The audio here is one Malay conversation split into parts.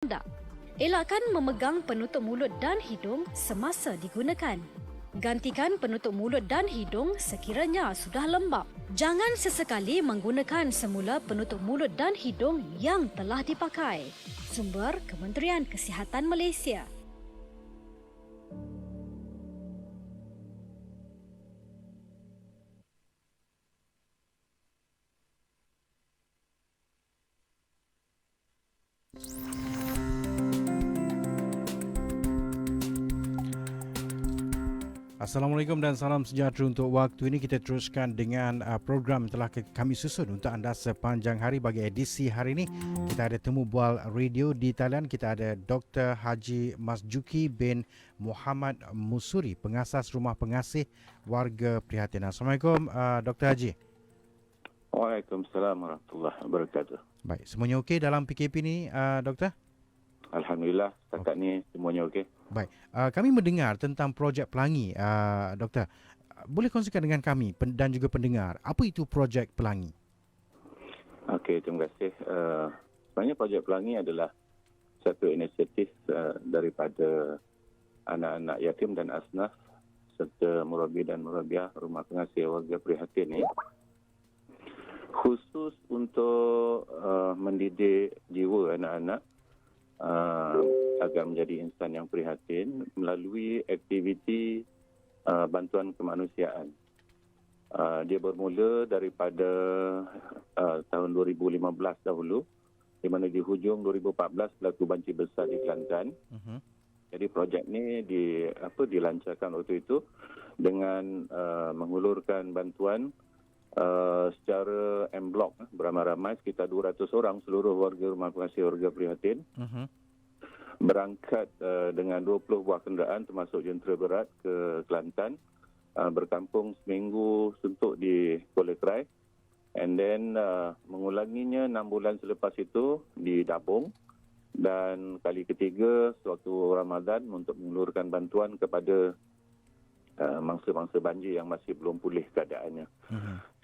rendah. Elakkan memegang penutup mulut dan hidung semasa digunakan. Gantikan penutup mulut dan hidung sekiranya sudah lembab. Jangan sesekali menggunakan semula penutup mulut dan hidung yang telah dipakai. Sumber Kementerian Kesihatan Malaysia. Assalamualaikum dan salam sejahtera untuk waktu ini. Kita teruskan dengan program yang telah kami susun untuk anda sepanjang hari. Bagi edisi hari ini, kita ada temu bual radio di talian. Kita ada Dr. Haji Masjuki bin Muhammad Musuri, pengasas Rumah Pengasih Warga Prihatin. Assalamualaikum Dr. Haji. Waalaikumsalam warahmatullahi wabarakatuh. Baik, semuanya okey dalam PKP ni, Doktor? Alhamdulillah, setakat ni semuanya okey. Baik, kami mendengar tentang projek Pelangi, Doktor. Boleh kongsikan dengan kami dan juga pendengar, apa itu projek Pelangi? Okey, terima kasih. Sebenarnya projek Pelangi adalah satu inisiatif daripada anak-anak yatim dan asnaf serta murabi dan murabiah Rumah Pengasih Warga Prihatin ni, khusus untuk mendidik jiwa anak-anak agar menjadi insan yang prihatin melalui aktiviti bantuan kemanusiaan. Dia bermula daripada tahun 2015 dahulu, di mana di hujung 2014 berlaku banjir besar di Kelantan. Jadi projek ni dilancarkan waktu itu dengan mengulurkan bantuan secara en blok beramai-ramai, sekitar 200 orang seluruh warga Rumah Pengasih Warga Prihatin. Berangkat dengan 20 buah kenderaan termasuk jentera berat ke Kelantan, berkampung seminggu suntuk di Kuala Krai, and then mengulanginya 6 bulan selepas itu di Dabung, dan kali ketiga sewaktu Ramadan untuk mengulurkan bantuan kepada mangsa-mangsa banjir yang masih belum pulih keadaannya.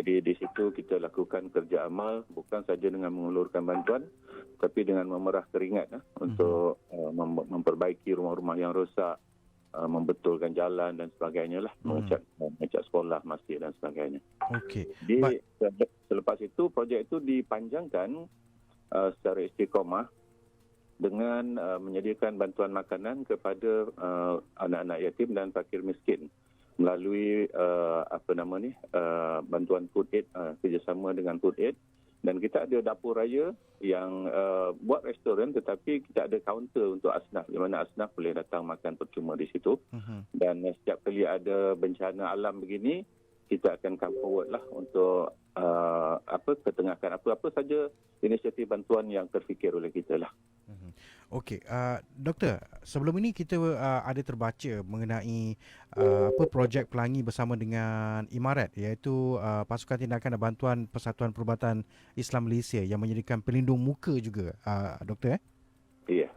Jadi di situ kita lakukan kerja amal bukan saja dengan mengulurkan bantuan, tapi dengan memerah keringat untuk memperbaiki rumah-rumah yang rosak, membetulkan jalan dan sebagainya lah, mengecat sekolah, masjid dan sebagainya. Okey. Jadi selepas itu projek itu dipanjangkan secara istiqamah dengan menyediakan bantuan makanan kepada anak-anak yatim dan fakir miskin melalui bantuan Food Aid, kerjasama dengan Food Aid. Dan kita ada dapur raya yang buat restoran, tetapi kita ada kaunter untuk asnaf, di mana asnaf boleh datang makan percuma di situ. Dan setiap kali ada bencana alam begini, kita akan come forward lah untuk ketengahkan apa saja inisiatif bantuan yang terfikir oleh kita lah. Okey, Doktor, sebelum ini kita ada terbaca mengenai projek Pelangi bersama dengan Imarat, iaitu Pasukan Tindakan dan Bantuan Persatuan Perubatan Islam Malaysia yang menyediakan pelindung muka juga, Doktor. Ya.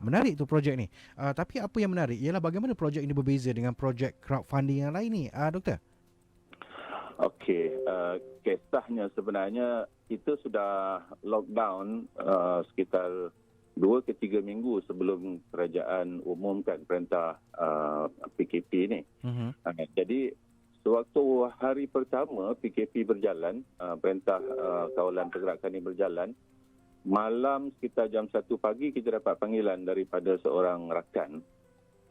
Menarik tu projek ni. Tapi apa yang menarik ialah bagaimana projek ini berbeza dengan projek crowdfunding yang lain ni, Doktor? Okey, kisahnya sebenarnya kita sudah lockdown sekitar 2 ke 3 minggu sebelum kerajaan umumkan perintah PKP ni. Jadi sewaktu hari pertama PKP berjalan, perintah kawalan pergerakan ini berjalan, malam sekitar jam 1 pagi kita dapat panggilan daripada seorang rakan,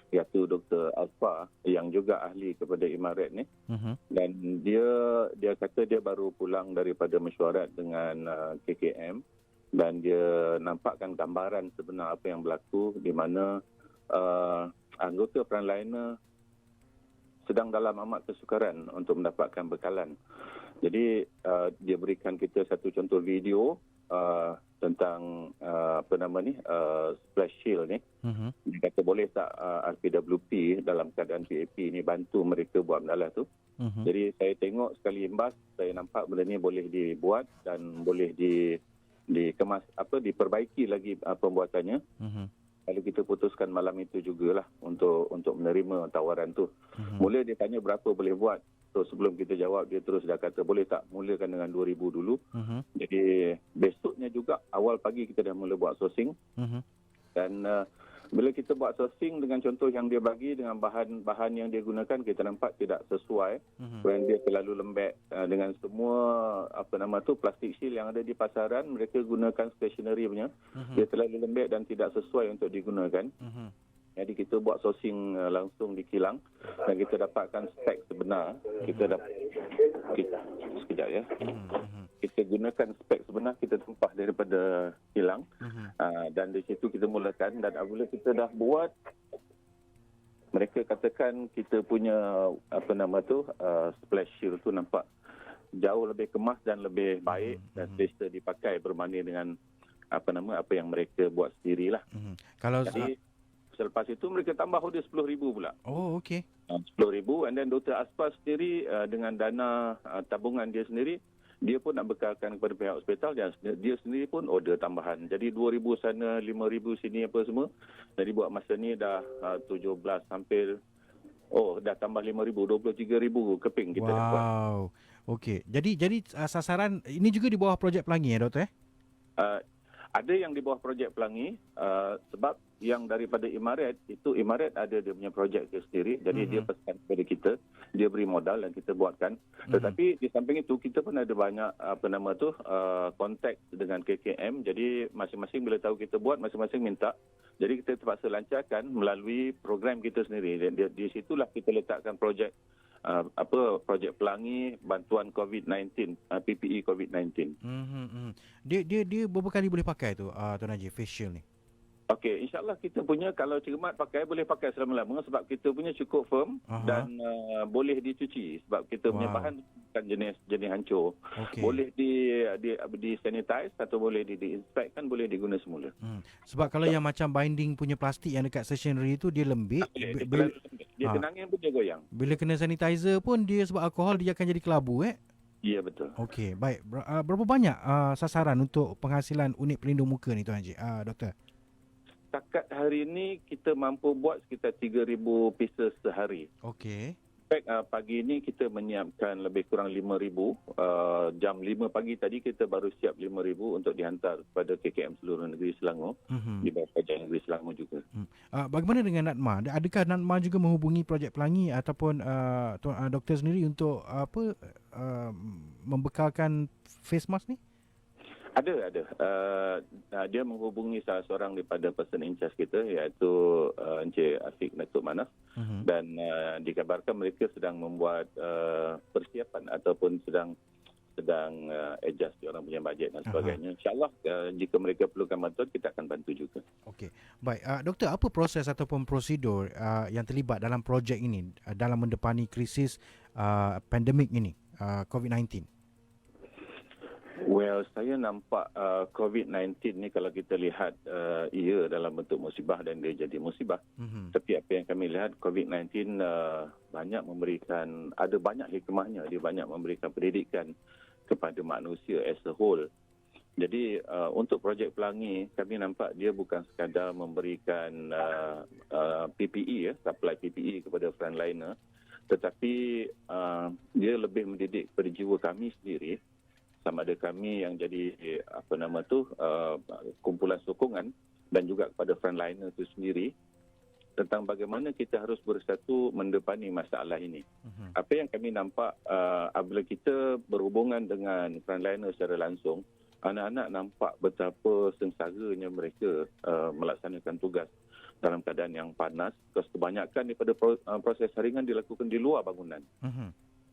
iaitu Dr. Alfa, yang juga ahli kepada Imarat ni. Dan dia kata dia baru pulang daripada mesyuarat dengan KKM, dan dia nampakkan gambaran sebenar apa yang berlaku, di mana anggota frontliner sedang dalam amat kesukaran untuk mendapatkan bekalan. Jadi dia berikan kita satu contoh video tentang splash shield ni. Dia kata boleh tak RPWP dalam keadaan PAP ni bantu mereka buat benda tu. Jadi saya tengok sekali imbas, saya nampak benda ni boleh dibuat dan boleh dikemas, diperbaiki lagi pembuatannya. Lalu kita putuskan malam itu jugalah untuk menerima tawaran tu. Mula dia tanya berapa boleh buat. So sebelum kita jawab, dia terus dah kata boleh tak mulakan dengan 2,000 dulu. Jadi besoknya juga awal pagi kita dah mula buat sourcing. Dan bila kita buat sourcing dengan contoh yang dia bagi dengan bahan-bahan yang dia gunakan, kita nampak tidak sesuai. When dia terlalu lembek dengan semua plastik shield yang ada di pasaran, mereka gunakan stationery punya. Dia terlalu lembek dan tidak sesuai untuk digunakan. Jadi kita buat sourcing langsung di kilang dan kita dapatkan spek sebenar. Sekejap ya. Kita gunakan spek sebenar, kita tumpah daripada kilang dan di situ kita mulakan. Dan apabila kita dah buat, mereka katakan kita punya splash shield tu nampak jauh lebih kemas dan lebih baik dan selesa dipakai berbanding dengan apa yang mereka buat sendirilah. Jadi selepas itu mereka tambah order 10,000 pula. Oh, okey. 10,000, and then Dr. Aspas sendiri dengan dana tabungan dia sendiri, dia pun nak bekalkan kepada pihak hospital dan dia sendiri pun order tambahan. Jadi 2,000 sana, 5,000 sini apa semua. Jadi buat masa ni dah 17 hampir, dah tambah 5,000, 23,000 keping kita dapat. Wow. Okey. Jadi sasaran ini juga di bawah projek Pelangi ya, Doktor? Ada yang di bawah projek Pelangi sebab yang daripada Imarat itu, Imarat ada dia punya projek dia sendiri. Jadi dia pesan kepada kita, dia beri modal dan kita buatkan. Tetapi di samping itu kita pun ada banyak kontak dengan KKM. Jadi masing-masing bila tahu kita buat, masing-masing minta. Jadi kita terpaksa lancarkan melalui program kita sendiri. Dan di situlah kita letakkan projek projek Pelangi bantuan COVID-19, PPE COVID-19. Dia berapa kali boleh pakai tu Tuan Haji, face shield ni? Okey, insyaAllah kita punya kalau cermat pakai, boleh pakai selama-lama sebab kita punya cukup firm dan boleh dicuci sebab kita punya bahan bukan jenis hancur. Okay. Boleh di sanitize atau boleh diinspect, kan boleh diguna semula. Sebab kalau yang macam binding punya plastik yang dekat stationery tu dia lembik. Dia kena angin pun dia goyang. Bila kena sanitizer pun dia sebab alkohol dia akan jadi kelabu Ya, betul. Okey, baik. Berapa banyak sasaran untuk penghasilan unit pelindung muka ni Tuan Haji, Doktor? Setakat hari ini kita mampu buat sekitar 3,000 pieces sehari. Okey. Pagi ini kita menyiapkan lebih kurang 5,000. Jam 5 pagi tadi kita baru siap 5,000 untuk dihantar kepada KKM seluruh negeri Selangor. Di bawah Kerajaan Negeri Selangor juga. Bagaimana dengan NADMA? Adakah NADMA juga menghubungi projek Pelangi ataupun doktor sendiri untuk membekalkan face mask ni? Ada. Dia menghubungi salah seorang daripada person in charge kita, iaitu Encik Afiq Datuk Manas. Dan dikabarkan mereka sedang membuat persiapan ataupun sedang adjust orang punya bajet dan sebagainya. InsyaAllah jika mereka perlukan bantuan, kita akan bantu juga. Okey. Baik, Doktor, apa proses ataupun prosedur yang terlibat dalam projek ini dalam mendepani krisis pandemik ini, COVID-19? Well, saya nampak COVID-19 ni kalau kita lihat ia dalam bentuk musibah dan dia jadi musibah. Tapi apa yang kami lihat, COVID-19 ada banyak hikmahnya. Dia banyak memberikan pendidikan kepada manusia as a whole. Jadi untuk projek Pelangi, kami nampak dia bukan sekadar memberikan PPE, supply PPE kepada frontliner, tetapi dia lebih mendidik kepada jiwa kami sendiri, sama ada kami yang jadi kumpulan sokongan dan juga kepada frontliner itu sendiri tentang bagaimana kita harus bersatu mendepani masalah ini. Apa yang kami nampak apabila kita berhubungan dengan frontliner secara langsung, anak-anak nampak betapa sengsaranya mereka melaksanakan tugas dalam keadaan yang panas. Kebanyakan daripada proses saringan dilakukan di luar bangunan.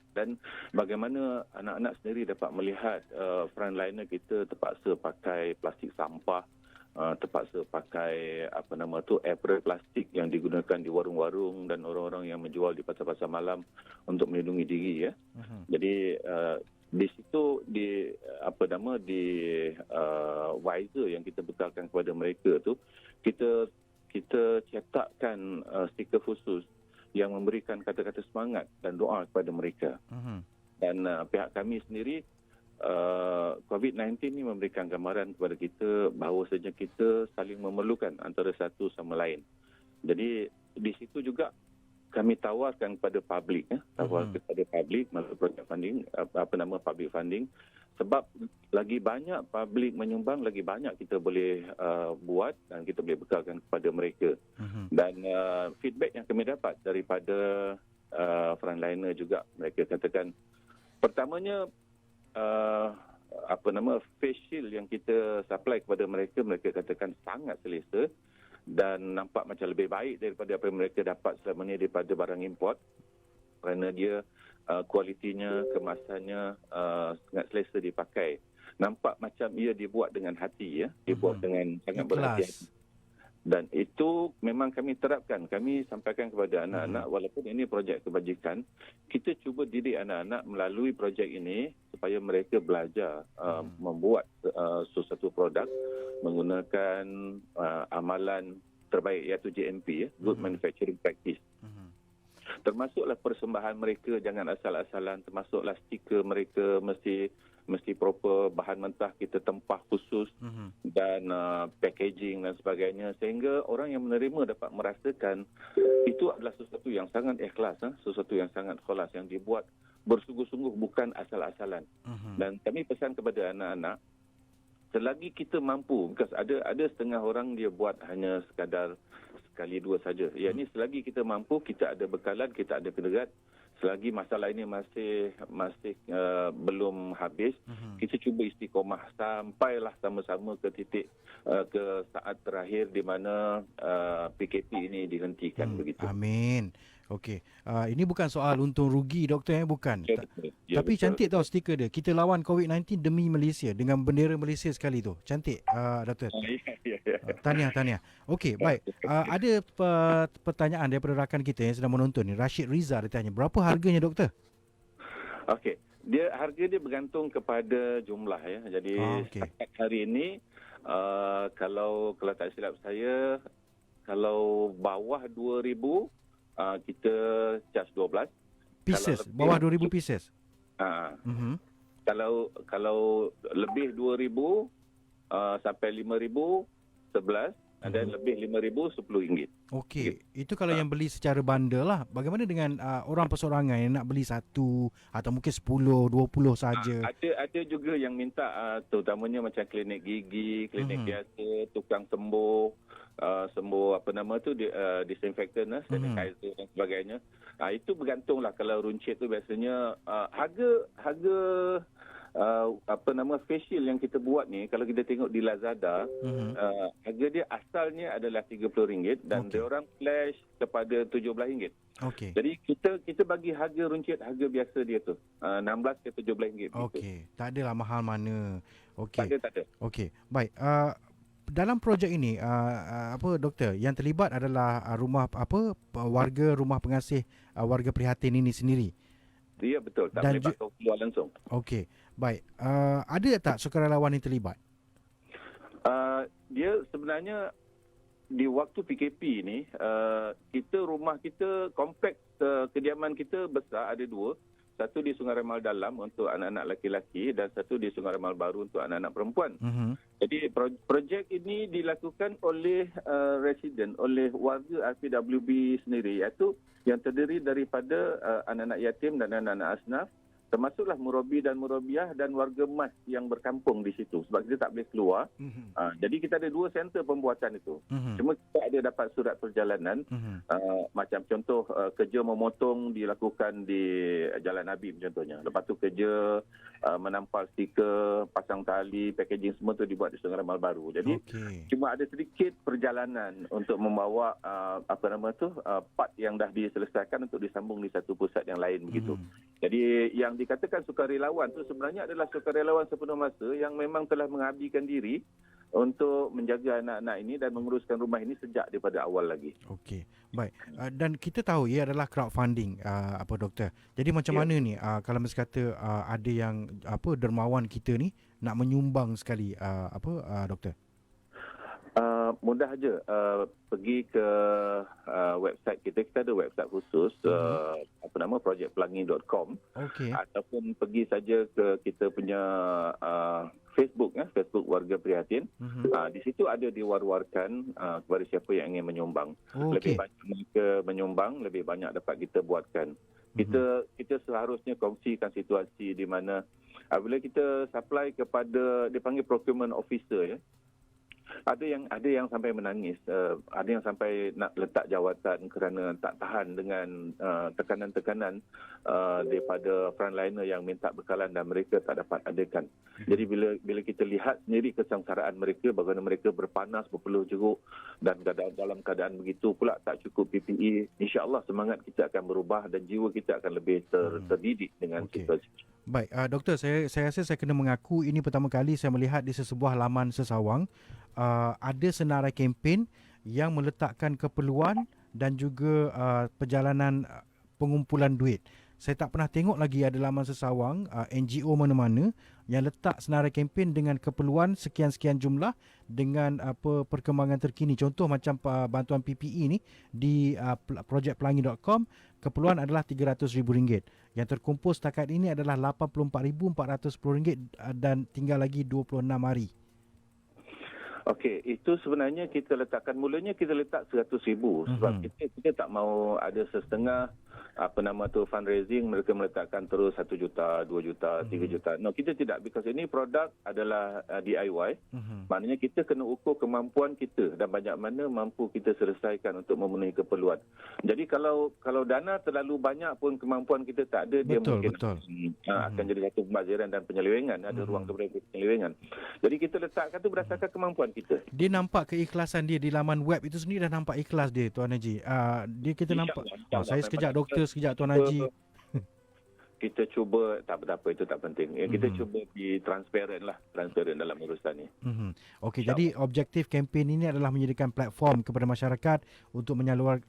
Dan bagaimana anak-anak sendiri dapat melihat frontliner kita terpaksa pakai plastik sampah, terpaksa pakai apron plastik yang digunakan di warung-warung dan orang-orang yang menjual di pasar-pasar malam untuk melindungi diri ya. Jadi di situ di visor yang kita bekalkan kepada mereka tu, kita cetakkan stiker khusus yang memberikan kata-kata semangat dan doa kepada mereka. Dan pihak kami sendiri, COVID-19 ini memberikan gambaran kepada kita bahawa saja kita saling memerlukan antara satu sama lain. Jadi di situ juga kami tawarkan kepada publik, melalui projek funding, public funding, sebab lagi banyak public menyumbang, lagi banyak kita boleh buat dan kita boleh bekalkan kepada mereka. Dan feedback yang kami dapat daripada frontliner juga, mereka katakan pertamanya face shield yang kita supply kepada mereka, mereka katakan sangat selesa dan nampak macam lebih baik daripada apa yang mereka dapat selama ni daripada barang import, kerana dia kualitinya, kemasannya sangat selesa dipakai. Nampak macam ia dibuat dengan hati, ya, dibuat dengan sangat berhati-hati. Dan itu memang kami terapkan. Kami sampaikan kepada anak-anak, walaupun ini projek kebajikan, kita cuba didik anak-anak melalui projek ini supaya mereka belajar membuat sesuatu produk menggunakan amalan terbaik, iaitu GMP, ya, Good Manufacturing Practice. Termasuklah persembahan mereka jangan asal-asalan, termasuklah stiker mereka mesti proper, bahan mentah kita tempah khusus dan packaging dan sebagainya, sehingga orang yang menerima dapat merasakan itu adalah sesuatu yang sangat ikhlas, sesuatu yang sangat khalas, yang dibuat bersungguh-sungguh, bukan asal-asalan. Dan kami pesan kepada anak-anak, selagi kita mampu, because ada setengah orang dia buat hanya sekadar sekali dua saja. Yang ni selagi kita mampu, kita ada bekalan, kita ada kederat, selagi masalah ini masih belum habis, kita cuba istiqomah sampailah sama-sama ke titik ke saat terakhir di mana PKP ini dihentikan begitu. Amin. Okey. Ini bukan soal untung rugi, doktor, bukan. Ya, betul. Ya, Tapi betul. cantik tau stiker dia. Kita lawan COVID-19 demi Malaysia dengan bendera Malaysia sekali tu. Cantik, doktor. Ya. Tahniah. Okey, baik. Ada pertanyaan daripada rakan kita yang sedang menonton ni. Rashid Riza dia tanya, berapa harganya, doktor? Okey. Harga dia bergantung kepada jumlah, ya. Jadi setakat hari ini kalau tak silap saya, kalau bawah 2,000 kita charge 12 pieces, bawah 2,000 pieces. Kalau lebih 2,000 sampai 5,000 11, dan lebih 5,000 RM10. Okey, itu kalau yang beli secara bundle lah. Bagaimana dengan orang persorangan yang nak beli satu atau mungkin 10, 20 saja? Ada juga yang minta terutamanya macam klinik gigi, klinik biasa, tukang sembuh disinfektan, sanitizer dan sebagainya. Itu bergantunglah. Kalau runcit tu biasanya harga face shield yang kita buat ni, kalau kita tengok di Lazada, harga dia asalnya adalah RM30 dan dia orang flash kepada RM17. Okey. Jadi kita bagi harga runcit, harga biasa dia tu, RM16 ke RM17. Okey, tak adalah mahal mana. Okey. Tak ada. Okey, baik. Dalam projek ini doktor, yang terlibat adalah warga rumah pengasih warga prihatin ini sendiri. Ya, betul. Tak boleh pakai keluar langsung. Okey, baik. Ada tak sukarelawan yang terlibat? Dia sebenarnya di waktu PKP ni, rumah kita, kompleks kediaman kita besar, ada dua. Satu di Sungai Ramal Dalam untuk anak-anak lelaki dan satu di Sungai Ramal Baru untuk anak-anak perempuan. Jadi projek ini dilakukan oleh residen, oleh warga RPWB sendiri, iaitu yang terdiri daripada anak-anak yatim dan anak-anak asnaf, termasuklah murabi dan murabiah dan warga mas yang berkampung di situ, sebab kita tak boleh keluar. Jadi kita ada dua center pembuatan itu. Cuma kita ada dapat surat perjalanan, macam contoh kerja memotong dilakukan di Jalan Habib contohnya. Lepas tu kerja menampal stiker, pasang tali, packaging, semua tu dibuat di Sungai Ramal Baru. Jadi cuma ada sedikit perjalanan untuk membawa part yang dah diselesaikan untuk disambung di satu pusat yang lain begitu. Jadi yang dikatakan sukarelawan tu sebenarnya adalah sukarelawan sepenuh masa yang memang telah mengabdikan diri untuk menjaga anak-anak ini dan menguruskan rumah ini sejak daripada awal lagi. Okey, baik. Dan kita tahu ia adalah crowdfunding, doktor. Jadi macam mana ni kalau mesti kata ada yang dermawan kita ni nak menyumbang sekali doktor? Mudah aja, pergi ke website kita. Kita ada website khusus, projectpelangi.com. Ataupun pergi saja ke kita punya Facebook, Facebook Warga Prihatin. Di situ ada diwar-warkan kepada siapa yang ingin menyumbang. Lebih banyak mereka menyumbang, lebih banyak dapat kita buatkan. Kita seharusnya kongsikan situasi di mana apabila kita supply kepada, dipanggil procurement officer, ya, ada yang sampai menangis, ada yang sampai nak letak jawatan kerana tak tahan dengan tekanan-tekanan daripada frontliner yang minta bekalan dan mereka tak dapat adakan. Jadi bila kita lihat sendiri kesengsaraan mereka, bagaimana mereka berpanas, berpeluh jeruk dan dalam keadaan begitu pula tak cukup PPE, insya-Allah semangat kita akan berubah dan jiwa kita akan lebih terdidik dengan situasi. Baik, doktor, saya rasa saya kena mengaku ini pertama kali saya melihat di sesebuah laman sesawang ada senarai kempen yang meletakkan keperluan dan juga perjalanan pengumpulan duit. Saya tak pernah tengok lagi ada laman sesawang NGO mana-mana yang letak senarai kempen dengan keperluan sekian-sekian jumlah dengan perkembangan terkini. Contoh macam bantuan PPE ni di projekpelangi.com, keperluan adalah RM300,000. Yang terkumpul setakat ini adalah RM84,410 dan tinggal lagi 26 hari. Okey, itu sebenarnya kita letakkan, mulanya kita letak 100,000 sebab kita tak mau ada setengah fundraising, mereka meletakkan terus 1 juta, 2 juta, 3 juta. No, kita tidak, because ini produk adalah DIY. Maknanya kita kena ukur kemampuan kita dan banyak mana mampu kita selesaikan untuk memenuhi keperluan. Jadi kalau dana terlalu banyak pun kemampuan kita tak ada, dia mungkin akan jadi satu pembaziran dan penyelewengan, ada ruang kepada penyelewengan. Jadi kita letakkan tu berdasarkan kemampuan kita. Dia nampak keikhlasan dia di laman web itu sendiri, dah nampak ikhlas dia, Tuan Haji. Dia kita nampak. Saya sekejap doktor, sekejap Tuan Haji. Kita cuba, tak apa itu tak penting. Kita cuba be transparent dalam urusan ni. Okey, jadi objektif kempen ini adalah menyediakan platform kepada masyarakat untuk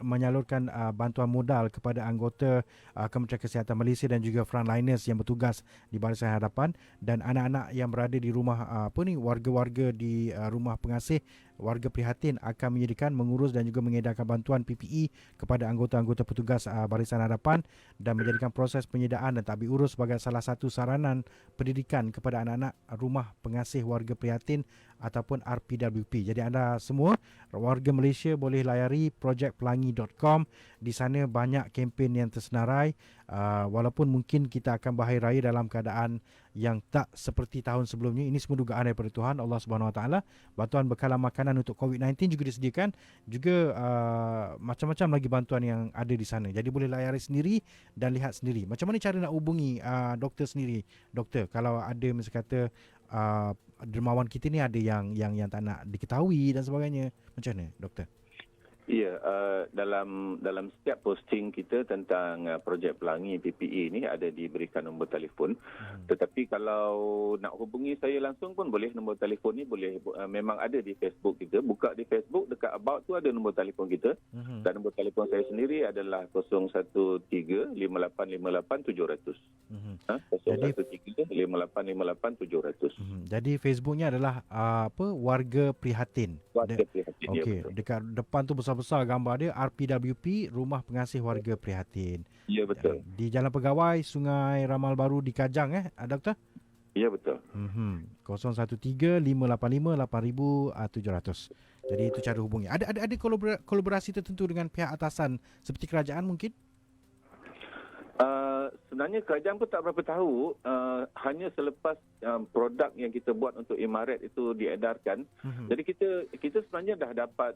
menyalurkan bantuan modal kepada anggota Kementerian Kesihatan Malaysia dan juga frontliners yang bertugas di Barisan Hadapan dan anak-anak yang berada di rumah warga-warga di rumah pengasih. Warga prihatin akan menyediakan, mengurus dan juga mengedarkan bantuan PPE kepada anggota-anggota petugas Barisan Hadapan dan menjadikan proses penyediaan dan tadbir urus sebagai salah satu saranan pendidikan kepada anak-anak rumah pengasih warga prihatin ataupun RPWP. Jadi anda semua warga Malaysia boleh layari projekpelangi.com. Di sana banyak kempen yang tersenarai, walaupun mungkin kita akan bahaya raya dalam keadaan yang tak seperti tahun sebelumnya. Ini semua dugaan daripada Tuhan Allah Subhanahu Wa Taala. Bantuan bekalan makanan untuk COVID-19 juga disediakan, juga macam-macam lagi bantuan yang ada di sana. Jadi boleh layari sendiri dan lihat sendiri. Macam mana cara nak hubungi doktor sendiri, doktor, kalau ada misalnya kata dermawan kita ni ada yang tak nak diketahui dan sebagainya, macam mana doktor? Ya, dalam setiap posting kita tentang projek Pelangi PPE ni ada diberikan nombor telefon. Tetapi kalau nak hubungi saya langsung pun boleh, nombor telefon ni boleh memang ada di Facebook kita. Buka di Facebook, dekat about tu ada nombor telefon kita. Dan nombor telefon saya sendiri adalah 013-5858-700. 013-5858-700. Jadi Facebooknya adalah Warga Prihatin. Warga Prihatin. Okey, ya, dekat depan tu besar-besar gambar dia RPWP, Rumah Pengasih Warga Prihatin. Ya, betul. Di Jalan Pegawai, Sungai Ramal Baru di Kajang, doktor? Ya, betul. 013-585-8700. Jadi itu cara hubungi. Ada kolaborasi tertentu dengan pihak atasan seperti kerajaan mungkin? Sebenarnya kerajaan pun tak berapa tahu, hanya selepas produk yang kita buat untuk Imaret itu diedarkan. Jadi kita sebenarnya dah dapat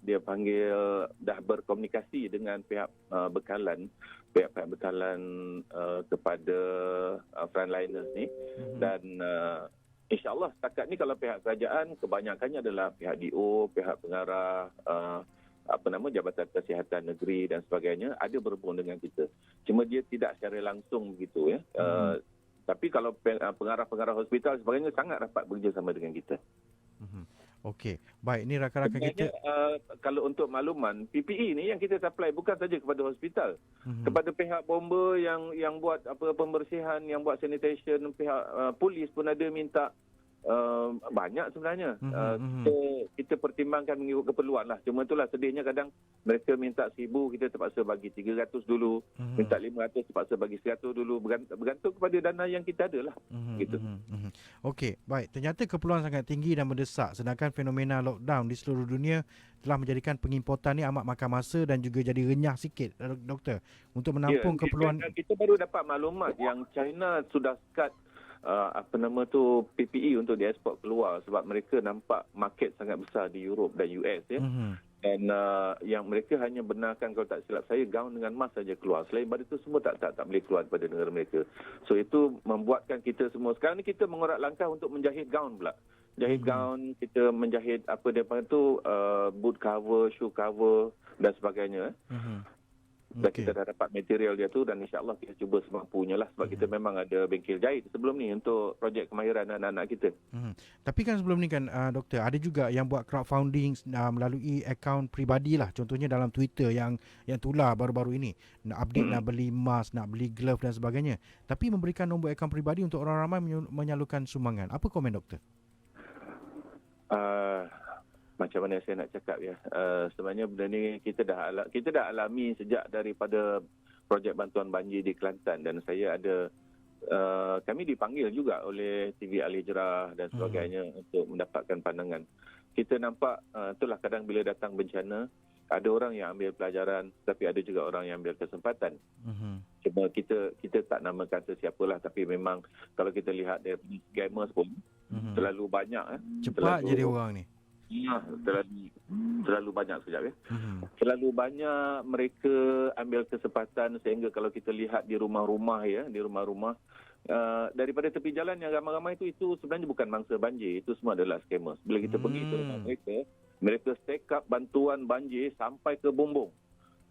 dia panggil, dah berkomunikasi dengan pihak bekalan kepada frontliners ni. Dan insya-Allah setakat ni kalau pihak kerajaan kebanyakannya adalah pihak DO, pihak pengarah Jabatan Kesihatan Negeri dan sebagainya ada berhubung dengan kita. Cuma dia tidak secara langsung begitu, ya. Tapi kalau pengarah-pengarah hospital sebagainya sangat rapat bekerjasama dengan kita. Okey. Baik, ini rakan-rakan kita. Kalau untuk makluman, PPE ni yang kita supply bukan saja kepada hospital. Kepada pihak bomba yang buat pembersihan, yang buat sanitation, pihak polis pun ada minta. banyak sebenarnya. Kita pertimbangkan mengikut keperluan lah. Cuma itulah sedihnya kadang mereka minta 1,000, kita terpaksa bagi 300 dulu. Minta 500, terpaksa bagi 100 dulu. Bergantung kepada dana yang kita ada lah. Gitu. Okey, baik. Ternyata keperluan sangat tinggi dan mendesak, sedangkan fenomena lockdown di seluruh dunia telah menjadikan pengimportan ni amat makan masa dan juga jadi renyah sikit, doktor, untuk menampung keperluan. Kita baru dapat maklumat yang China sudah cut PPE untuk dieksport keluar sebab mereka nampak market sangat besar di Europe dan US ya. Dan yang mereka hanya benarkan, kalau tak silap saya, gaun dengan mask saja keluar. Selain daripada itu semua tak boleh keluar daripada negara mereka. So itu membuatkan kita semua sekarang ni kita mengorak langkah untuk menjahit gaun pula. Jahit gaun, kita menjahit apa dia panggil tu, boot cover, shoe cover dan sebagainya. Dan kita dah dapat material dia tu dan insya-Allah kita cuba semampunya lah sebab kita memang ada bengkel jahit sebelum ni untuk projek kemahiran anak-anak kita. Tapi kan sebelum ni kan doktor, ada juga yang buat crowdfunding melalui akaun peribadi lah, contohnya dalam Twitter yang tular baru-baru ini, nak update nak beli mask, nak beli glove dan sebagainya, tapi memberikan nombor akaun peribadi untuk orang ramai menyalurkan sumbangan. Apa komen doktor? Macam mana saya nak cakap ya, sebenarnya benda ni kita dah alami sejak daripada projek bantuan banjir di Kelantan dan saya ada kami dipanggil juga oleh TV Al Hijrah dan sebagainya untuk mendapatkan pandangan. Kita nampak itulah kadang bila datang bencana ada orang yang ambil pelajaran tapi ada juga orang yang ambil kesempatan. Cuma kita tak namakan sesiapalah, tapi memang kalau kita lihat dari scammers pun terlalu banyak cepat jadi orang ni. Ya, terlalu banyak sekejap ya. Terlalu banyak mereka ambil kesempatan sehingga kalau kita lihat di rumah-rumah daripada tepi jalan yang ramai-ramai itu sebenarnya bukan mangsa banjir, itu semua adalah scammers. Bila kita pergi ke rumah mereka stack up bantuan banjir sampai ke bumbung.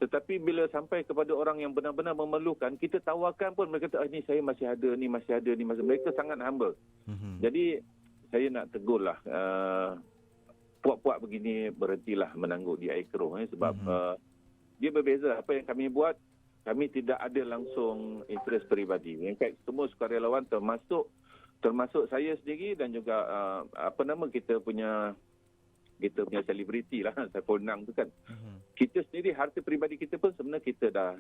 Tetapi bila sampai kepada orang yang benar-benar memerlukan, kita tawarkan pun mereka kata, ni saya masih ada, ni masih ada, ni masih. Mereka sangat humble. Jadi saya nak tegurlah, puak-puak begini berhentilah menangguk di air keruh sebab dia berbeza. Apa yang kami buat, kami tidak ada langsung interest peribadi. In fact, semua sukarelawan termasuk saya sendiri dan juga kita punya selebriti lah, Saiful Nang tu kan. Kita sendiri, harta peribadi kita pun sebenarnya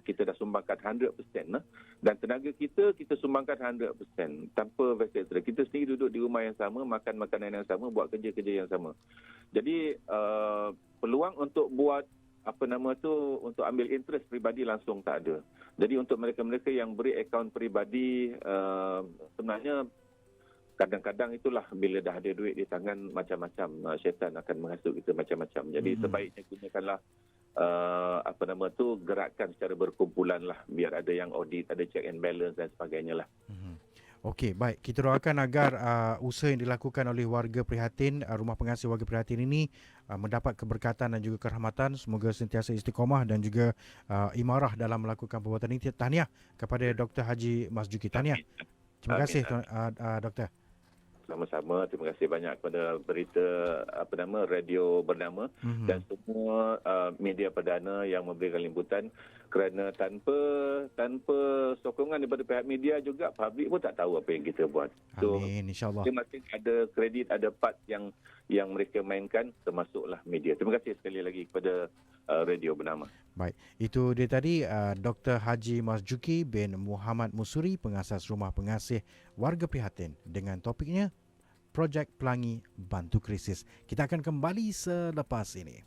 kita dah sumbangkan 100% lah. Dan tenaga kita sumbangkan 100% tanpa vested interest. Kita sendiri duduk di rumah yang sama, makan makanan yang sama, buat kerja-kerja yang sama. Jadi peluang untuk buat untuk ambil interest peribadi langsung tak ada. Jadi untuk mereka-mereka yang beri akaun peribadi, sebenarnya kadang-kadang itulah bila dah ada duit di tangan, macam-macam syaitan akan menghasut kita macam-macam. Jadi sebaiknya gunakanlah gerakan secara berkumpulan lah, biar ada yang audit, ada check and balance dan sebagainya lah. Okey, baik. Kita doakan agar usaha yang dilakukan oleh warga prihatin, rumah pengasih warga prihatin ini mendapat keberkatan dan juga kerahmatan. Semoga sentiasa istiqamah dan juga imarah dalam melakukan perbuatan ini. Tahniah kepada Dr. Haji Masjuki. Tahniah. Terima kasih doktor. Sama-sama, terima kasih banyak kepada berita radio bernama dan semua media perdana yang memberikan liputan, kerana tanpa sokongan daripada pihak media juga publik pun tak tahu apa yang kita buat. So, amin, insya-Allah. Masing ada kredit, ada part yang mereka mainkan, termasuklah media. Terima kasih sekali lagi kepada radio bernama. Baik, itu dia tadi Dr. Haji Masjuki bin Muhammad Musuri, pengasas rumah pengasih warga prihatin, dengan topiknya Projek Pelangi Bantu Krisis. Kita akan kembali selepas ini.